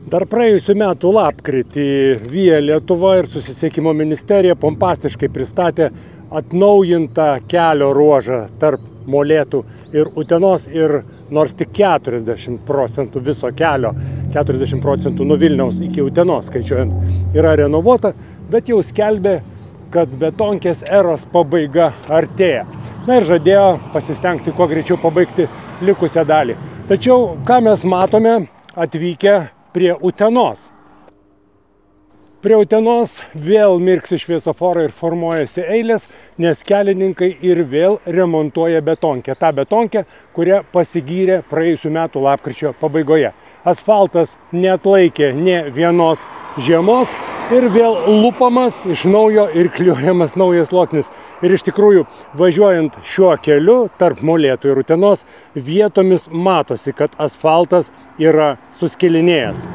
Dar praėjusiu metu lapkritį Via Lietuva ir Susisiekimo ministerija pompastiškai pristatė atnaujintą kelio ruožą tarp Molėtų ir Utenos ir nors tik 40% viso kelio, 40% nuo Vilniaus iki Utenos skaičiuojant, yra renovuota, bet jau skelbė, kad betonkės eros pabaiga artėja. Na ir žadėjo pasistengti kuo greičiau pabaigti likusią dalį. Tačiau, ką mes matome atvykę prie Utenos. Prie Utenos vėl mirksi šviesoforai ir formuojasi eilės, nes kelininkai ir vėl remontuoja betonkę. Ta betonkę, kurią pasigyrė praėjusių metų lapkričio pabaigoje. Asfaltas neatlaikė nė vienos žiemos ir vėl lupamas iš naujo ir klijuojamas naujas sluoksnis. Ir iš tikrųjų, važiuojant šiuo keliu tarp Molėtų ir Utenos, vietomis matosi, kad asfaltas yra suskilinėjęs.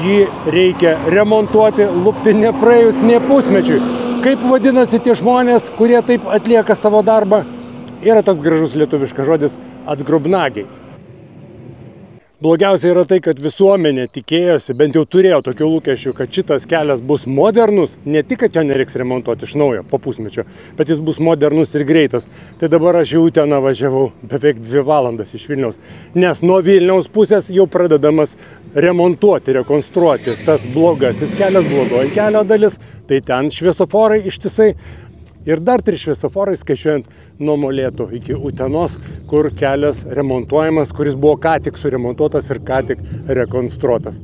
Jį reikia remontuoti, lupti nepraėjus nė pusmečiui. Kaip vadinasi tie žmonės, kurie taip atlieka savo darbą? Yra toks gražus lietuviškas žodis atgrubnagiai. Blogiausia yra tai, kad visuomenė tikėjosi, bent jau turėjo tokių lūkesčių, kad šitas kelias bus modernus, ne tik, kad jo nereiks remontuoti iš naujo po pusmečio, bet jis bus modernus ir greitas. Tai dabar aš į Uteną važiavau beveik 2 valandas iš Vilniaus, nes nuo Vilniaus pusės jau pradedamas remontuoti, rekonstruoti tas blogasis kelias, blogoji kelio dalis, tai ten šviesoforai ištisai. Ir dar 3 šviesoforai skaičiuojant nuo Molėtų iki Utenos, kur kelias remontuojamas, kuris buvo ką tik suremontuotas ir ką tik rekonstruotas.